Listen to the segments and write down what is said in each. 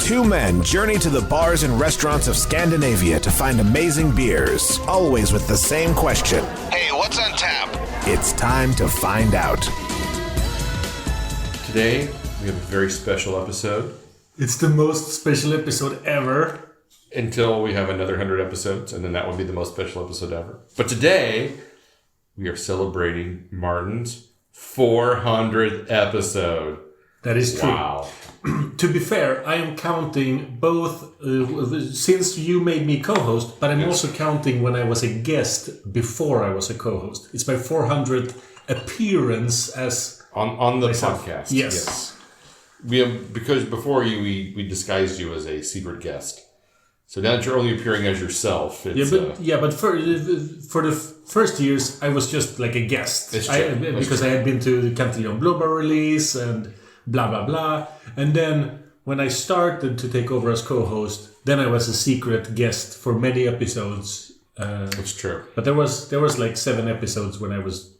Two men journey to the bars and restaurants of Scandinavia to find amazing beers, always with the same question. Hey, what's on tap? It's time to find out. Today, we have a very special episode. It's the most special episode ever. Until we have another 100 episodes, and then that would be the most special episode ever. But today, we are celebrating Martin's 400th episode. That is true. Wow. To be fair, I am counting both since you made me co-host, but I'm also counting when I was a guest before I was a co-host. It's my 400th appearance as on the myself. podcast. Yes. We have, because before you, we disguised you as a secret guest. So now that you're only appearing as yourself, it's, but for the first years, I was just like a guest. It's true. Because I had been to the Cantillon Blåbär release and blah, blah, blah. And then when I started to take over as co-host, then I was a secret guest for many episodes. That's true. But there was like 7 episodes when I was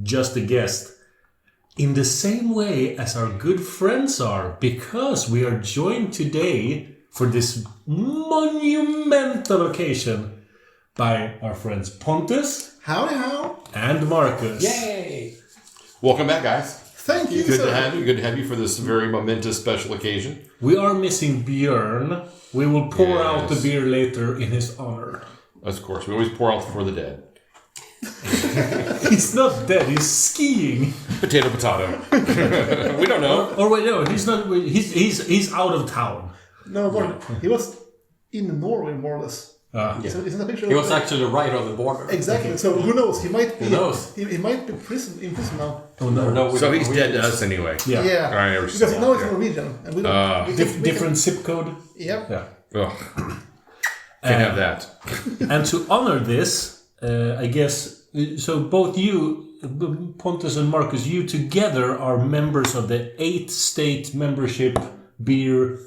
just a guest. In the same way as our good friends are, because we are joined today for this monumental occasion by our friends Pontus. Howdy how. And Marcus. Yay! Welcome back, guys. Thank you, Good sir. to have you. Good to have you for this very momentous special occasion. We are missing Björn. We will pour out the beer later in his honor. Of course, we always pour out for the dead. He's not dead, he's skiing. Potato. We don't know. Or wait, no, he's not. He's out of town. No, more. He was in Norway, more or less. So isn't a picture He was actually right on the border. Exactly. So who knows? He might be. Who knows? He might be in prison now. Oh no. So he's dead to us anyway. Yeah. Yeah. I never Because saw now that. it's Norwegian, and we don't. Different zip code. Yep. Yeah. Ugh. Can't have that. And to honor this, I guess, so both you, Pontus and Marcus, you together are members of the 8th State membership beer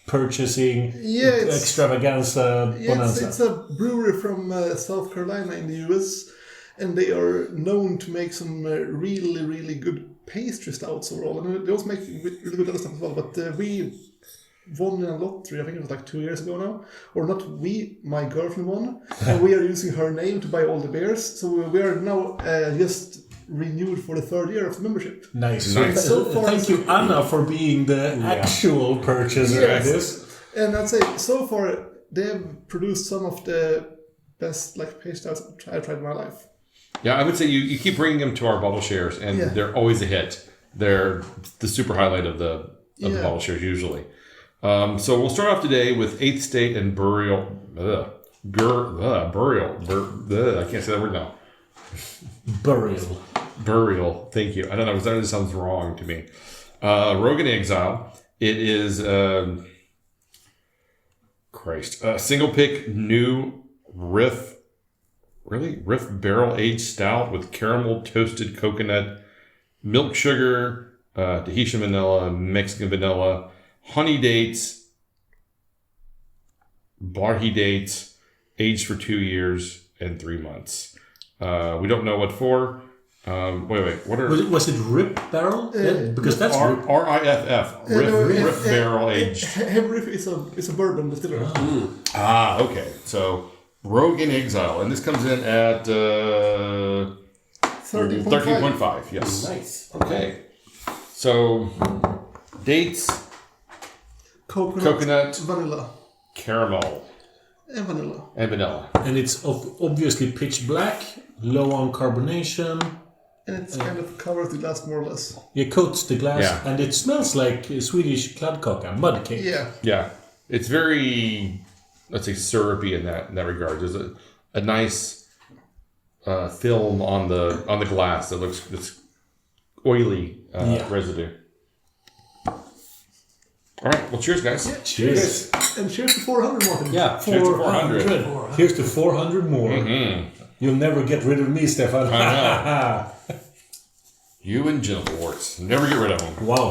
purchasing extravaganza bonanza. It's a brewery from South Carolina in the US, and they are known to make some really, really good pastry stouts overall. And they also make really good other stuff as well. But we won in a lottery, I think it was like 2 years ago now. Or not we, my girlfriend won. And we are using her name to buy all the beers. So we are now just renewed for the 3rd year of the membership. Nice. So far, thank you, Anna, for being the actual purchaser of this. And I'd say so far they have produced some of the best pastry stouts I've tried in my life. Yeah, I would say you keep bringing them to our bottle shares, and they're always a hit. They're the super highlight of the bottle shares usually. So we'll start off today with 8th State and Burial. Burial. I can't say that word now. Burial. Thank you. I don't know. That just sounds wrong to me. Rogan Exile. It is single pick new Riff barrel aged stout with caramel toasted coconut, milk sugar, Tahitian vanilla, Mexican vanilla, honey dates, barley dates, aged for 2 years and 3 months. We don't know what for. Wait. What are was it Rip Barrel? Because that's RIFF. Riff barrel aged. Heavy Riff is a bourbon distillery. Okay. So Rogan Exile, and this comes in at 13.5. Yes. Nice. Okay. So dates, coconut, vanilla, caramel, and vanilla. And it's obviously pitch black, low on carbonation. And it's kind of covers the glass more or less. It coats the glass, Yeah. and it smells like Swedish kladdkaka, mud cake. Yeah. Yeah. It's very, let's say, syrupy in that regard. There's a nice film on the glass that looks this oily residue. All right. Well, cheers, guys. Yeah, Cheers. And cheers to 400, Martin. Yeah. Cheers to 400. Here's to 400 more. Mm-hmm. You'll never get rid of me, Stefan. I know. You and genital warts. Never get rid of them. Wow.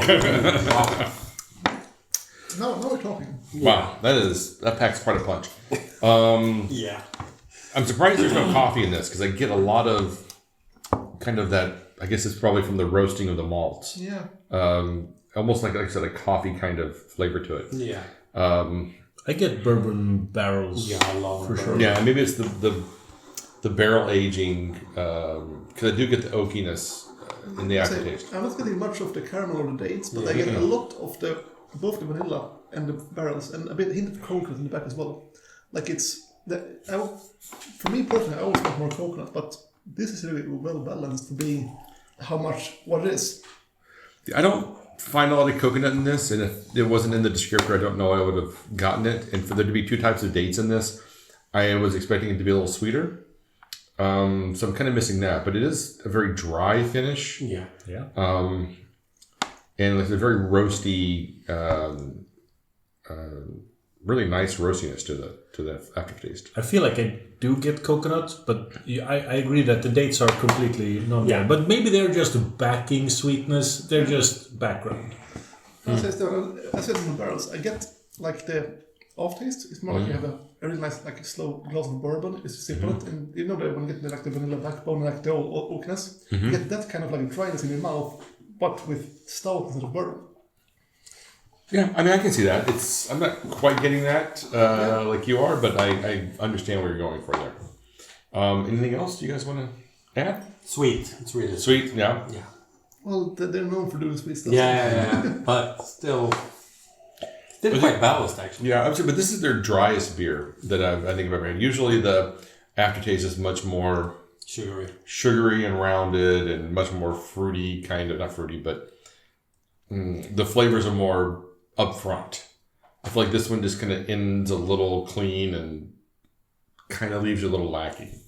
Now we're talking. Wow. That packs quite a punch. Yeah. I'm surprised there's no coffee in this because I get a lot of kind of that I guess it's probably from the roasting of the malts. Yeah. Almost like I said, a coffee kind of flavor to it. Yeah. I get bourbon barrels. Yeah, I love for it. sure. Yeah, maybe it's the barrel aging, because I do get the oakiness in the aftertaste. I'm not getting much of the caramel or the dates, but I get a lot of both the vanilla and the barrels, and a bit hint of coconut in the back as well. Like for me personally, I always want more coconut, but this is really well balanced for being what it is. I don't find a lot of coconut in this, and if it wasn't in the descriptor, I don't know I would have gotten it. And for there to be 2 types of dates in this, I was expecting it to be a little sweeter. So I'm kind of missing that, but it is a very dry finish. Yeah. Yeah. And it's a very roasty, really nice roastiness to the aftertaste. I feel like I do get coconut, but I agree that the dates are completely non. Yeah. But maybe they're just a backing sweetness. They're just background. As I said in the barrels, I get like the aftertaste. It's more like you have a really nice, like a slow glass of bourbon. It's simple, and you know that when you get like the vanilla backbone, like the oakiness, you get that kind of like dryness in your mouth, but with stout instead of bourbon. Yeah, I mean, I can see that. I'm not quite getting that like you are, but I understand where you're going for there. Anything else you guys want to add? Sweet. It's really Sweet, yeah. Yeah. Well, they're known for doing sweet stuff. Yeah. But still quite balanced, actually. Yeah, absolutely. But this is their driest beer that I think I've ever had. Usually the aftertaste is much more sugary and rounded and much more fruity, kind of, not fruity, but the flavors are more upfront. I feel like this one just kind of ends a little clean and kind of leaves you a little lacking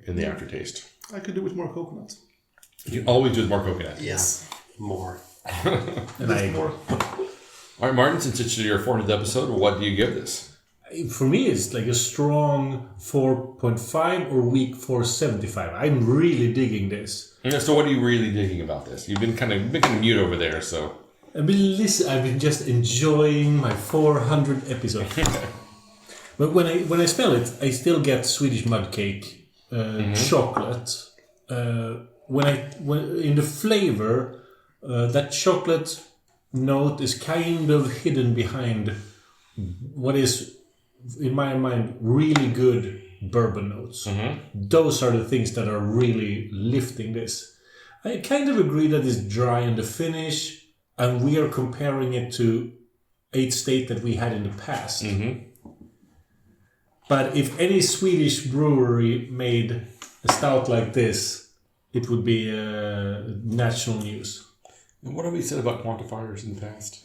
in the aftertaste. I could do with more coconut. You can always do with more coconut. Yes. More. And I more. All right, Martin, since it's your 400th episode, what do you give this? For me, it's like a strong 4.5 or weak 4.75. I'm really digging this. Yeah, so what are you really digging about this? You've been kind of mute over there, so... I've been just enjoying my 400th episode. But when I smell it, I still get Swedish mud cake, chocolate. When in the flavor, that chocolate note is kind of hidden behind what is, in my mind, really good bourbon notes. Those are the things that are really lifting this. I kind of agree that it's dry in the finish, and we are comparing it to Eighth State that we had in the past. But if any Swedish brewery made a stout like this, it would be national news. And what have we said about quantifiers in the past?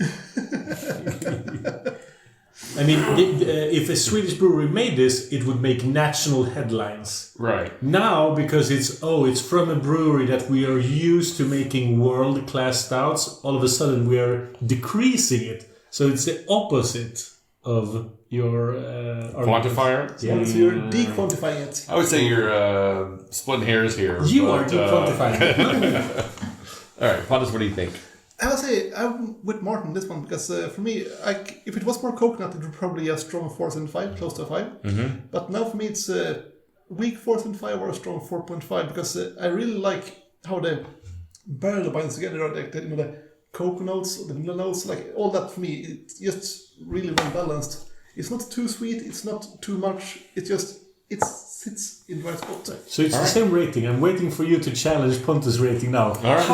I mean, if a Swedish brewery made this, it would make national headlines. Right. Now, because it's from a brewery that we are used to making world-class stouts, all of a sudden we are decreasing it. So it's the opposite of your... Quantifier? Yeah. So you're de-quantifying it. I would say you're splitting hairs here. You are de-quantifying it. All right, Pontus, what do you think? I would say I'm with Martin this one because for me, if it was more coconut, it would probably be a strong 4.5, close to a 5. But now for me, it's a weak 4.5 or a strong 4.5 because I really like how the barrel binds together, like the coconuts, the vanilla notes, like all that for me. It's just really well balanced. It's not too sweet. It's not too much. It sits in the right spot. So it's the same rating. I'm waiting for you to challenge Pontus' rating now. All right.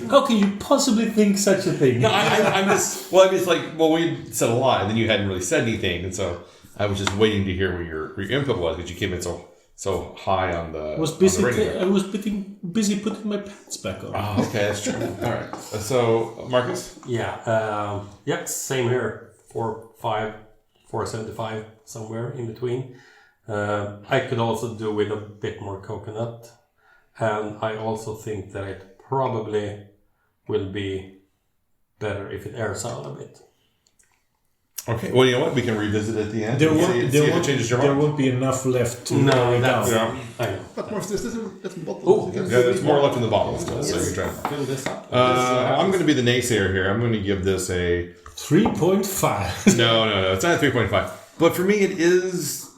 How can you possibly think such a thing? No, I'm just... Well, I mean, it's like... Well, we said a lot, and then you hadn't really said anything, and so I was just waiting to hear what your input was, because you came in so high on the... I was busy putting my pants back on. Oh, okay, that's true. All right. So, Marcus? Yeah. Same here. 4.5, 4.75, somewhere in between. I could also do with a bit more coconut, and I also think that it probably will be better if it airs out a bit. Okay, well, you know what? We can revisit it at the end. There won't won't be enough left to No, that's... Yeah. I know. But more, that's in bottle. Oh, You can- There's more left in the bottle still, so you're trying. Fill this up. I'm going to be the naysayer here. I'm going to give this a... 3.5. No. It's not a 3.5. But for me, it is...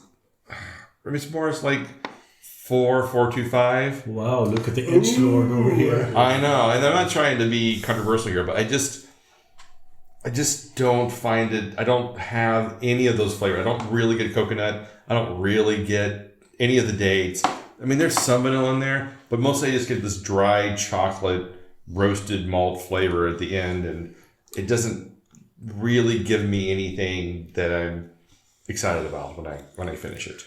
It's more like 4.25. Wow, look at the edgelord over here. I know, and I'm not trying to be controversial here, but I just don't find it. I don't have any of those flavors. I don't really get coconut. I don't really get any of the dates. I mean, there's some vanilla in there, but mostly I just get this dry chocolate roasted malt flavor at the end, and it doesn't really give me anything that I'm excited about when I finish it.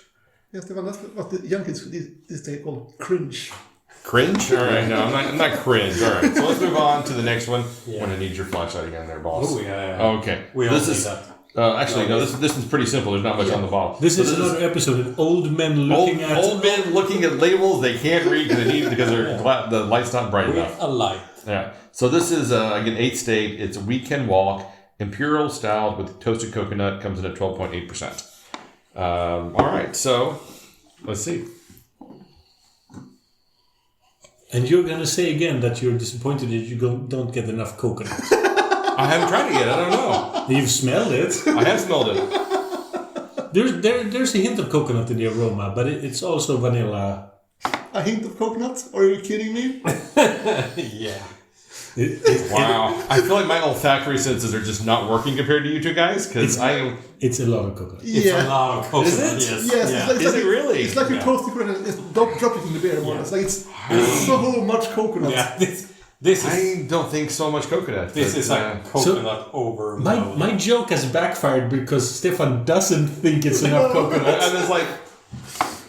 Yes, Stefan, that's what the young kids this day call cringe. Cringe? All right, no, I'm not cringe. All right, so let's move on to the next one. I'm gonna need your flashlight again, there, boss. Oh yeah. Okay. We all need that. Actually, no. This one's pretty simple. There's not much on the bottle. This is another episode of old men looking at... Old men looking at labels they can't read because the light's not bright enough. A light. Yeah. So this is, again, 8th State. It's a weekend walk. Imperial stout with toasted coconut. Comes in at 12.8%. All right. So, let's see. And you're going to say again that you're disappointed that you don't get enough coconut. I haven't tried it yet. I don't know. You've smelled it. I have smelled it. There's a hint of coconut in the aroma, but it's also vanilla. A hint of coconut? Are you kidding me? Yeah. Wow. I feel like my olfactory senses are just not working compared to you two guys, because It's a lot of coconut. It's a lot of coconut. Is it? Yes. Yes. Yeah. It's Is it really? It's like you toast the coconut and drop it in the beer. Yeah. It's like it's so much coconut. Yeah. This is I don't think so much coconut. this is like coconut over. My joke has backfired because Stefan doesn't think it's enough coconut. And it's like,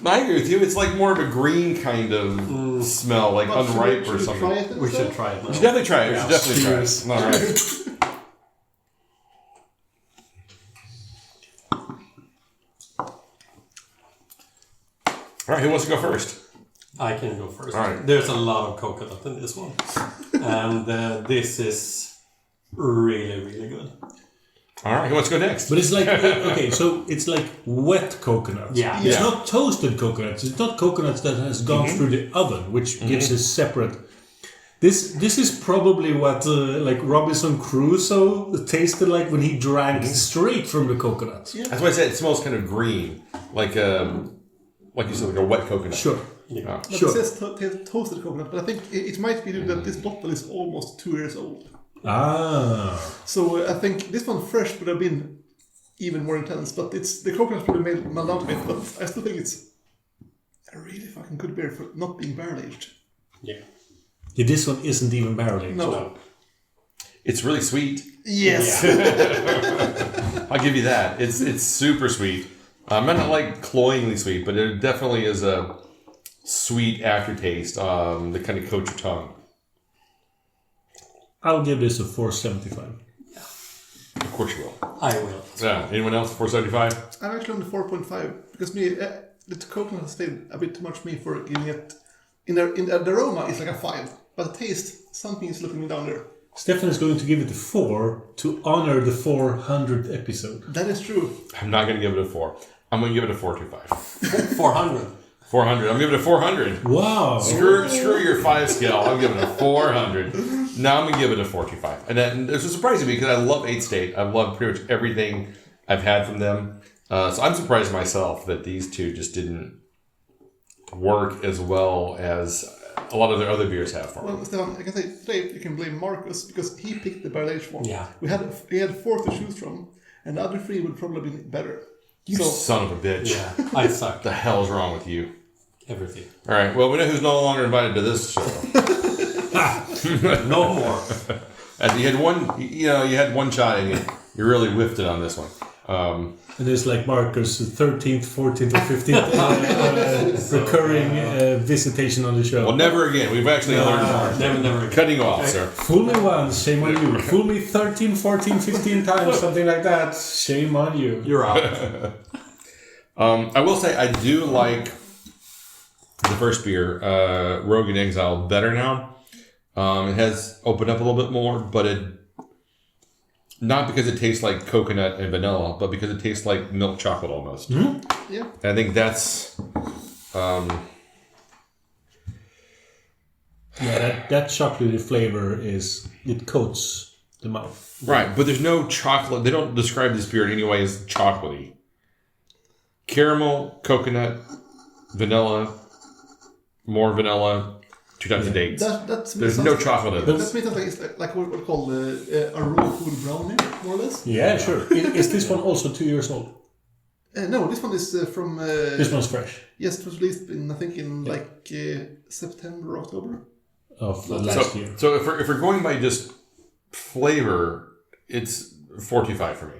I agree with you. It's like more of a green kind of smell, like But unripe should or we something. try it We should try it now. We should definitely try it. We should definitely try Cheers. it. All right. All right, who wants to go first? I can go first. All right. There's a lot of coconut in this one, and this is really, really good. All right, who wants to go next? But it's like, okay, so it's like wet coconut. Yeah. It's Yeah. not toasted coconuts. It's not coconuts that has gone through the oven, which gives a separate... This is probably what like Robinson Crusoe tasted like when he drank straight from the coconut. Yeah. That's why I said it smells kind of green, like you said, like a wet coconut. Sure. Yeah. But Sure. it says toasted coconut, but I think it might be that this bottle is almost 2 years old. Ah. So I think this one fresh would have been even more intense, but the coconut probably made melt out a bit, but I still think it's a really fucking good beer for not being barrel aged. Yeah. Yeah, this one isn't even barrel aged. No. It's really sweet. Yes. I'll give you that. It's super sweet. Not like cloyingly sweet, but it definitely is a sweet aftertaste that kind of coats your tongue. I'll give this a 4.75. Of course you will. I will. Yeah. Anyone else? 4.75? I'm actually on the 4.5 because the coconut has stayed a bit too much for me for giving it. In the aroma, it's like a 5, but the taste, something is looking me down there. Stefan is going to give it a 4 to honor the 400th episode. That is true. I'm not going to give it a 4. I'm going to give it a 4.25. 400. 400. I'm giving it a 400. Wow. Screw your 5 scale. I'm giving it a 400. Now I'm going to give it a 4.25. And it's surprising me because I love 8th State. I've loved pretty much everything I've had from them. So I'm surprised myself that these two just didn't work as well as a lot of their other beers have for me. Well, Stefan, I can say today you can blame Marcus because he picked the barrel aged one. Yeah. We had 4 to choose from, and the other 3 would probably have been better. You son of a bitch. Yeah. I suck. What the hell is wrong with you? Everything. All right. Well, we know who's no longer invited to this show. No more. As you had one, you had one shot and you really whiffed it on this one. And it's like Marcus' 13th, 14th, or 15th recurring visitation on the show. Well, never again. We've actually learned. Never again. Cutting you off, sir. Fool me once, shame on you. Fool me 13, 14, 15 times, something like that. Shame on you. You're out. I will say I do like the first beer, Rogue and Exile, better now. It has opened up a little bit more, but not because it tastes like coconut and vanilla, but because it tastes like milk chocolate almost. Mm-hmm. Yeah. And I think that's... Yeah, that chocolatey flavor it coats the mouth. Right, but there's no chocolate. They don't describe this beer in any way as chocolatey. Caramel, coconut, vanilla, more vanilla, 2 times a date. There's no chocolate in That this. makes sense like what we call a raw food brownie, more or less. Yeah, sure. Is this one also 2 years old? No, this one is from... This one's fresh. Yes, it was released in, I think, in September, October. Of last year. So if we're going by just flavor, it's 4.25 for me.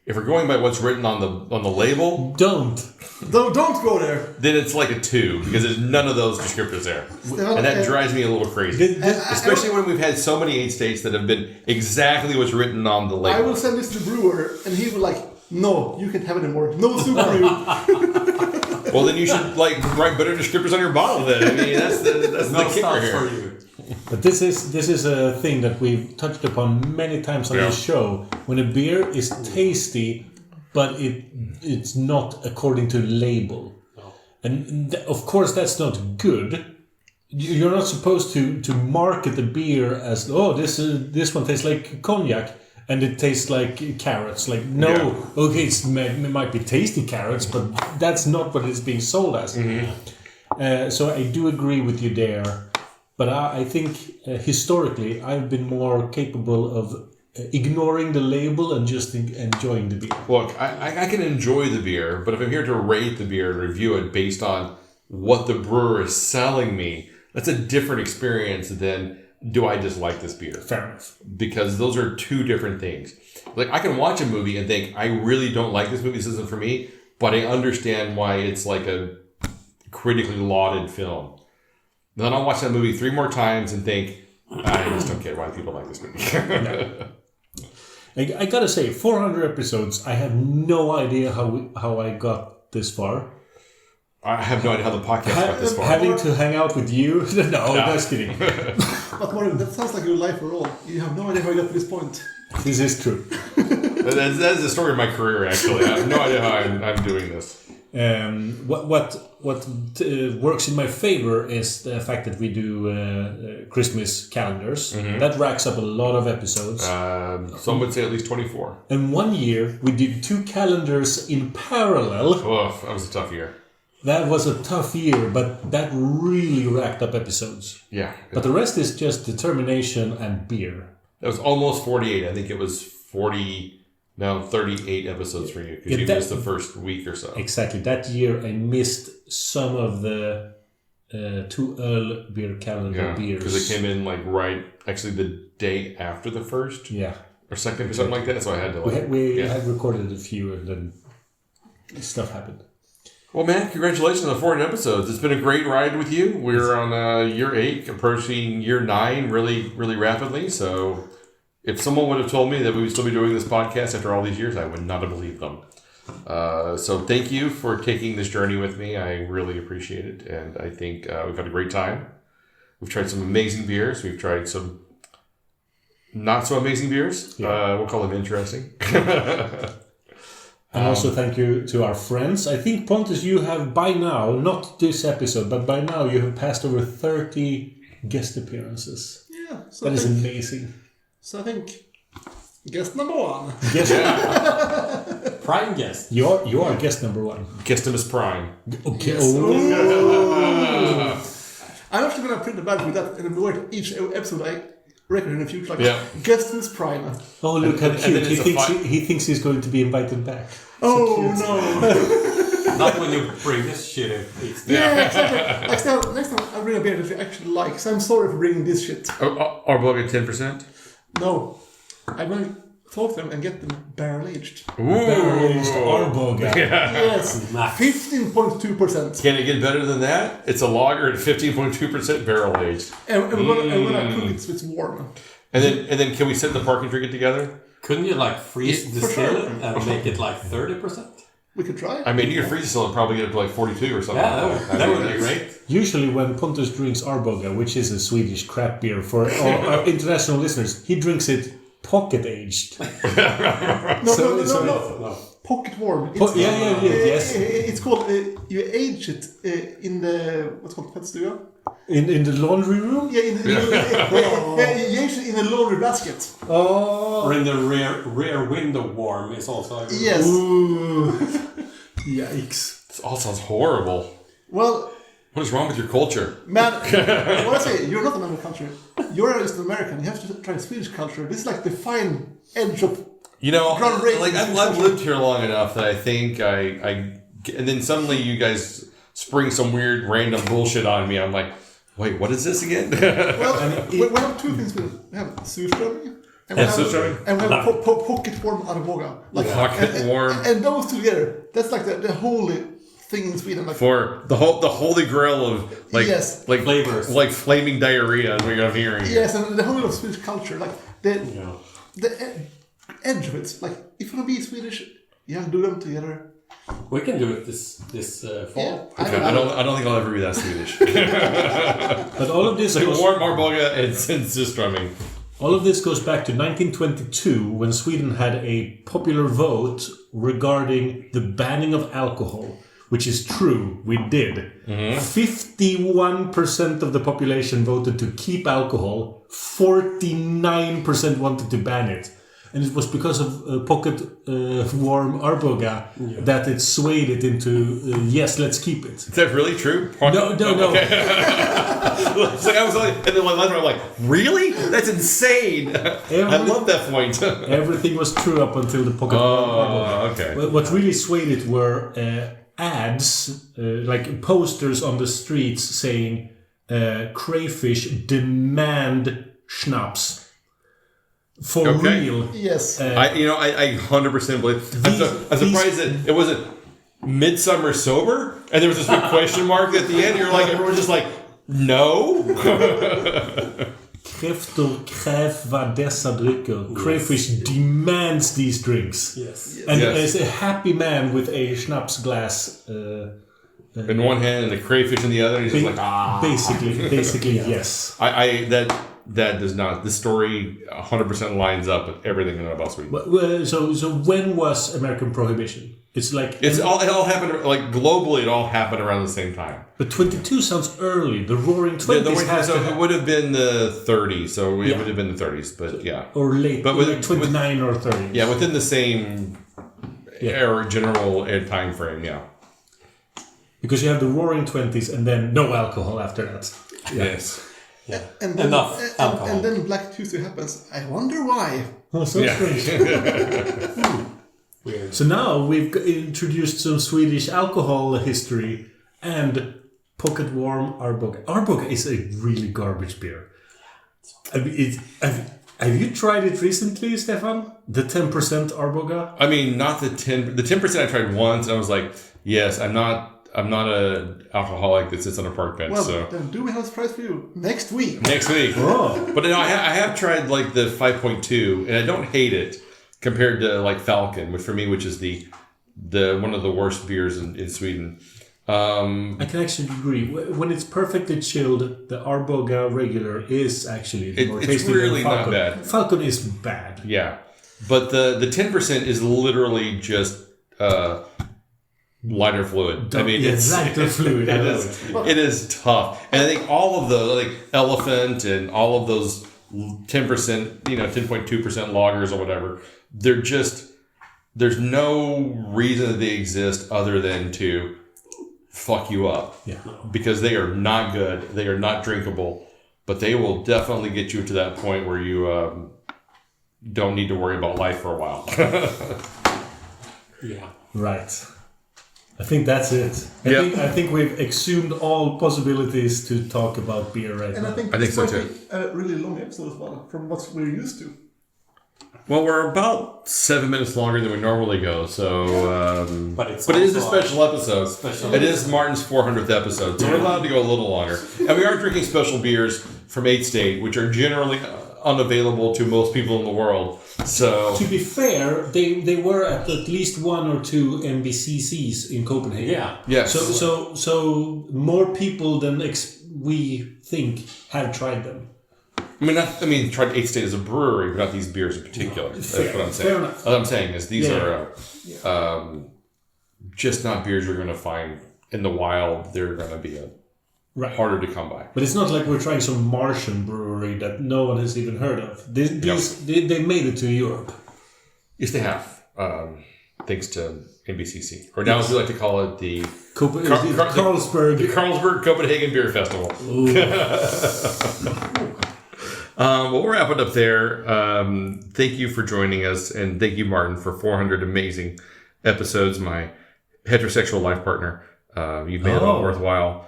If we're going by what's written on the label, Don't go there. then it's like a 2 because there's none of those descriptors there, and that drives me a little crazy. Especially when we've had so many 8 states that have been exactly what's written on the label. I will send this to the brewer, and he will no, you can't have it anymore. No super brew. Well, then you should write better descriptors on your bottle. Then I mean that's the kicker here. For you. But this is a thing that we've touched upon many times on this show. When a beer is tasty, but it's not according to label, and of course that's not good. You're not supposed to market the beer as this one tastes like cognac and it tastes like carrots. Okay, it might be tasty carrots, but that's not what it's being sold as. Mm-hmm. So I do agree with you there. But I think historically I've been more capable of ignoring the label and just enjoying the beer. Look, I can enjoy the beer, but if I'm here to rate the beer and review it based on what the brewer is selling me, that's a different experience than do I just like this beer? Fair enough. Because those are 2 different things. I can watch a movie and think, I really don't like this movie, this isn't for me, but I understand why it's like a critically lauded film. Then I'll watch that movie 3 more times and think, I just don't get why people like this movie. I gotta say, 400 episodes, I have no idea how I got this far. I have no idea how the podcast got this far. Having to hang out with you? No, just kidding. But Martin, that sounds like your life for all. You have no idea how you got to this point. This is true. That is the story of my career, actually. I have no idea how I'm doing this. What works in my favor is the fact that we do Christmas calendars. Mm-hmm. That racks up a lot of episodes. Some would say at least 24. And one year we did 2 calendars in parallel. Oh, that was a tough year. That was a tough year, but that really racked up episodes. Yeah. But the rest is just determination and beer. That was almost 48. I think it was 38 episodes for you because you missed the first week or so. Exactly. That year I missed some of the 2 Earl beer calendar beers. Because it came in actually the day after the first. Yeah. Or second or something like that. So I had to We had recorded a few and then stuff happened. Well, man, congratulations on 400 episodes. It's been a great ride with you. We're on year 8, approaching year 9 really, really rapidly. So if someone would have told me that we would still be doing this podcast after all these years, I would not have believed them. So thank you for taking this journey with me. I really appreciate it. And I think we've had a great time. We've tried some amazing beers. We've tried some not so amazing beers. Yeah. We'll call them interesting. And also thank you to our friends. I think, Pontus, you have by now, not this episode, but by now you have passed over 30 guest appearances. Yeah. So that is amazing. So I think guest number 1. Prime guest. You are guest number 1. Guestimus Prime. Okay. Yes. I'm actually going to print a badge with that and word each episode I record in the future. Guestimus Prime. Oh, look how cute. He thinks he's going to be invited back. Oh, no. Not when you bring this shit in. Yeah, exactly. Next time I'll bring a beer that you actually like. So I'm sorry for bringing this shit. Our blog at 10%? No. I'm going to talk to them and get them barrel aged. Barrel aged Arboga. Yes. 15.2%. Can it get better than that? It's a lager at 15.2% barrel aged. And when I cook it, so it's warm. And then can we sit in the park and drink it together? Couldn't you freeze Yeah, distill sure. it and make it 30%? We could try. I mean, you can freeze still and probably get it to 42 or something. Yeah, that would be great. Usually when Pontus drinks Arboga, which is a Swedish craft beer for our international listeners, he drinks it pocket aged. No. Pocket warm. Yes. It's called, you age it in the, what's called tvättstuga? In the laundry room? Yeah, you age it in a laundry basket. Oh. Or in the rear window warm is also... Yes. Ooh. Yikes. This all sounds horrible. Well, What is wrong with your culture? Man, what I say, you're not American culture. You're just American. You have to try Swedish culture. This is like the fine edge of. You know, Groundbreaking. like I've lived here long enough that I think I and then suddenly you guys spring some weird random bullshit on me. I'm like, wait, what is this again? Well, we have two things. We have surströmming. And we have pocket warm arboga. Like, Pocket warm. And those two together, that's like the holy thing in Sweden. Like, For the holy grail of like Yes. like Flavors. like flaming diarrhea as we're hearing. yes, and the whole of Swedish culture. Like, the edge of it. Like, if you want to be Swedish, you have to do them together. We can do it this fall. Yeah, Okay, I don't think I'll ever be that Swedish. But all of this Like goes, warm arboga and surströmming. all of this goes back to 1922 when Sweden had a popular vote regarding the banning of alcohol, which is true, we did. 51% of the population voted to keep alcohol, 49% wanted to ban it. And it was because of pocket warm arboga that it swayed it into, yes, let's keep it. Is that really true? No. Okay. It's like I was like, and then my life, I'm like, really? That's insane. I love that point. Everything was true up until the pocket warm arboga. Okay. But what really swayed it were ads, like posters on the streets saying, crayfish demand schnapps. For real. Yes. I 100% believe. I'm surprised that it wasn't midsummer sober, and there was this big question mark at the end. You're like, everyone's just like, no. Kräftor kräva dessa drycker. Crayfish demands these drinks. Yes. And Yes. as a happy man with a schnapps glass. In one hand and the crayfish in the other, and he's just like, Basically, yes. That does not. The story 100% lines up with everything I know about Sweden. So when was American Prohibition? It's like It all happened like globally. It all happened around the same time. But 22 sounds early. The Roaring Yeah, Twenties has so to it happen. would have been the 30s. So it would have been the 30s, but yeah. Or late, But but with- 29 or 30. Yeah, within the same era, general time frame, yeah. Because you have the Roaring Twenties and then no alcohol after that. Yes. Yeah. And then, Enough alcohol. and then Black Tuesday happens. I wonder why. Oh, so Yeah. strange. Weird. So now we've introduced some Swedish alcohol history and pocket warm Arboga. Arboga is a really garbage beer. I mean, have you tried it recently, Stefan? The 10% Arboga? I mean, not the 10. The 10% I tried once, and I was like, yes, I'm not a alcoholic that sits on a park bench. Well, So then do we have a surprise for you next week? next week. Oh. But no, I have tried like the 5.2, and I don't hate it compared to like Falcon, which is the one of the worst beers in Sweden. I can actually agree. When it's perfectly chilled, the Arboga regular is actually the more It's tasty really than not Falcon. bad. Falcon is bad. Yeah, but the 10% is literally just lighter fluid. I mean, it's lighter fluid. I love it. It is tough, and I think all of the like Elephant and all of those 10%, 10.2% lagers or whatever, there's no reason that they exist other than to fuck you up. Yeah. Because they are not good, they are not drinkable, but they will definitely get you to that point where you don't need to worry about life for a while. Yeah. Right. I think that's it. I think we've exhumed all possibilities to talk about beer right And now. I think I think this so might too. be a really long episode as well, from what we're used to. Well, we're about 7 minutes longer than we normally go, so But it's it is a also special episode. It is Martin's 400th episode, so we're allowed to go a little longer. And we are drinking special beers from Eighth State, which are generally unavailable to most people in the world. So To be fair, they were at least 1 or 2 MBCCs in Copenhagen. Yeah. yes, So more people than we think have tried them. tried Eighth State as a brewery, but not these beers in particular. That's what I'm saying. Fair enough. What I'm saying is these Yeah. are just not beers you're going to find in the wild. They're going to be Right. harder to come by. But it's not like we're trying some Martian brewery that no one has even heard of. They made it to Europe. Yes, they have. thanks to NBCC. Or now, as we like to call it, the Carlsberg. the Carlsberg Copenhagen Beer Festival. Well, we'll wrap it up there. Thank you for joining us, and thank you, Martin, for 400 amazing episodes. My heterosexual life partner. You've made it all worthwhile.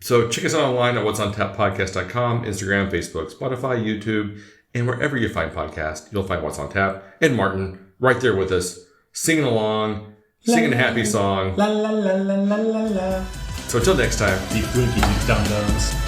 So check us out online at what'sontappodcast.com, Instagram, Facebook, Spotify, YouTube, and wherever you find podcasts, you'll find What's on Tap. And Martin, right there with us, singing along, singing a happy song. La la la la la la la. So until next time, Deep drinking, deep dum-dums.